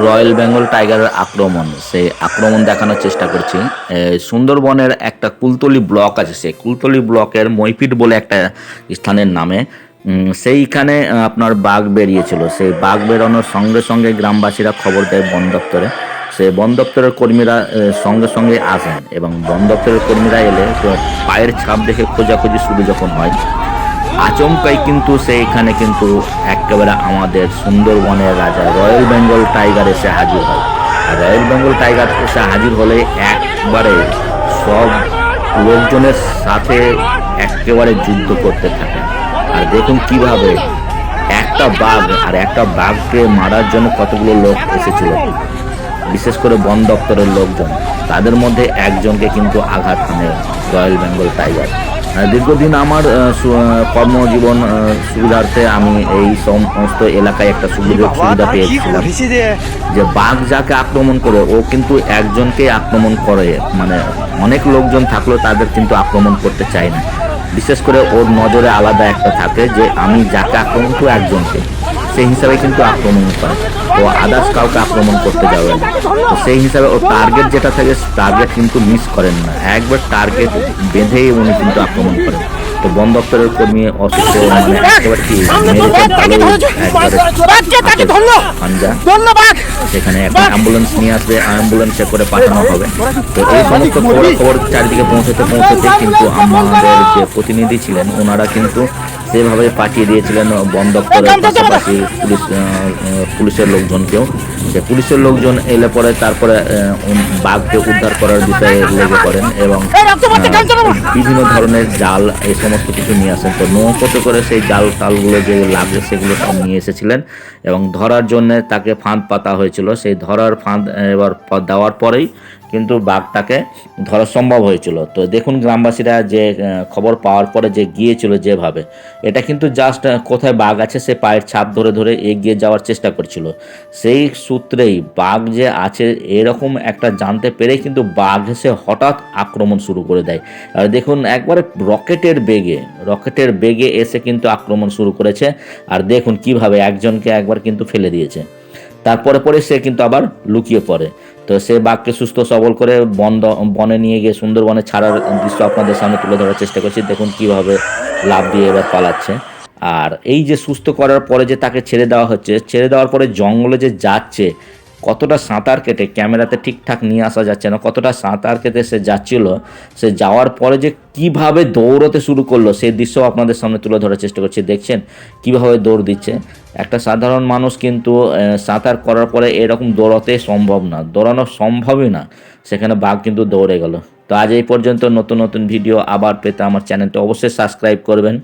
Royal Bengal টাইগারের আক্রমণ, সেই আক্রমণ দেখানোর চেষ্টা করছি। সুন্দরবনের একটা কুলতলি ব্লক আছে, সেই কুলতলি ব্লকের মইপিট বলে একটা স্থানের নামে সেইখানে আপনার বাঘ বেরিয়েছিল। সেই বাঘ বেরোনোর সঙ্গে সঙ্গে গ্রামবাসীরা খবর দেয় বন দপ্তরে। সে বন দপ্তরের কর্মীরা সঙ্গে সঙ্গে আসেন এবং বন দপ্তরের কর্মীরা এলে তো পায়ের ছাপ দেখে খোঁজাখুঁজি শুরু যখন হয়, আচমকাই কিন্তু সেইখানে কিন্তু একেবারে আমাদের সুন্দরবনের রাজা রয়্যাল বেঙ্গল টাইগার এসে হাজির হয়। আর রয়্যাল বেঙ্গল টাইগার এসে হাজির হলে একবারে সব লোকজনের সাথে একেবারে যুদ্ধ করতে থাকে। আর দেখুন কিভাবে একটা বাঘ আর একটা বাঘকে মারার জন্য কতগুলো লোক এসেছিল, বিশেষ করে বন দপ্তরের লোকজন। তাদের মধ্যে একজনকে কিন্তু আঘাত হানে রয়্যাল বেঙ্গল টাইগার। দীর্ঘদিন আমার কর্মজীবন সুবিধার্থে আমি এই সমস্ত এলাকায় একটা সুবিধা পেয়েছিলাম যে বাঘ যাকে আক্রমণ করে ও কিন্তু একজনকে আক্রমণ করে, মানে অনেক লোকজন থাকলেও তাদের কিন্তু আক্রমণ করতে চায় না। বিশেষ করে ওর নজরে আলাদা একটা থাকে যে আমি যাকে আক্রমণ করবো একজনকে, সেই হিসাবে কিন্তু আক্রমণ করে। ও আদার্স কাউকে আক্রমণ করতে যাবে না। তো সেই হিসাবে ও টার্গেট যেটা থাকে টার্গেট কিন্তু মিস করেন না, একবার টার্গেট বেঁধেই উনি কিন্তু আক্রমণ করেন। তো বন দপ্তরের কর্মী অসুস্থ মানে একেবারে কি সেখানে একটা অ্যাম্বুলেন্স নিয়ে আসবে, অ্যাম্বুলেন্সে করে পাঠানো হবে। তো এই সমস্ত খবর চারিদিকে পৌঁছতে পৌঁছতে কিন্তু আমাদের যে প্রতিনিধি ছিলেন ওনারা কিন্তু সেভাবে পাঠিয়ে দিয়েছিলেন বন দপ্তরের পাশাপাশি পুলিশের লোকজনকেও। যে পুলিশের লোকজন এলে পরে তারপরে বাঘকে উদ্ধার করার বিষয়ে লেগে পড়েন এবং বিভিন্ন ধরনের জাল এই সমস্ত কিছু নিয়ে আসেন। তো নৌকোতে করে সেই জাল টালগুলো যে লাগে সেগুলো সব নিয়ে এসেছিলেন এবং ধরার জন্য তাকে ফাঁদ পাতা হয়েছিল। সেই ধরার ফাঁদ এবার দেওয়ার পরেই কিন্তু বাঘটাকে ধরা সম্ভব হয়েছিল। তো দেখুন গ্রামবাসীরা যে খবর পাওয়ার পরে যে গিয়েছিল যেভাবে, এটা কিন্তু জাস্ট কোথায় বাঘ আছে সে পায়ের ছাপ ধরে ধরে এগিয়ে যাওয়ার চেষ্টা করছিল। সেই সূত্রেই বাঘ যে আছে এরকম একটা জানতে পেরেই কিন্তু বাঘ এসে হঠাৎ আক্রমণ শুরু করে দেয়। আর দেখুন একবারে রকেটের বেগে এসে কিন্তু আক্রমণ শুরু করেছে। আর দেখুন কিভাবে একজনকে একবার কিন্তু ফেলে দিয়েছে, তারপরে পরে সে কিন্তু আবার লুকিয়ে পড়ে। তো সে বাঘকে সুস্থ সবল করে বনে নিয়ে গিয়ে সুন্দরবনে ছাড়ার দৃশ্য আপনাদের সামনে তুলে ধরার চেষ্টা করছি। দেখুন কিভাবে লাফ দিয়ে এবার পালাচ্ছে। আর এই যে সুস্থ করার পরে যে তাকে ছেড়ে দেওয়া হচ্ছে, ছেড়ে দেওয়ার পরে জঙ্গলে যে যাচ্ছে, কতটা সাঁতার কেটে, ক্যামেরাতে ঠিকঠাক নিয়ে আসা যাচ্ছে না, কতটা সাঁতার কেটে সে যাচ্ছিল, সে যাওয়ার পরে যে কিভাবে দৌড়তে শুরু করলো সেই দৃশ্য আপনাদের সামনে তুলে ধরার চেষ্টা করছি। দেখছেন কিভাবে দৌড় দিচ্ছে। একটা সাধারণ মানুষ কিন্তু সাঁতার করার পরে এরকম দৌড়াতে সম্ভব না, দৌড়ানো সম্ভবই না, সেখানে বাঘ কিন্তু দৌড়ে গেল। তো আজ এই পর্যন্ত। নতুন নতুন ভিডিও আবার পেতে আমার চ্যানেলটা অবশ্যই সাবস্ক্রাইব করবেন।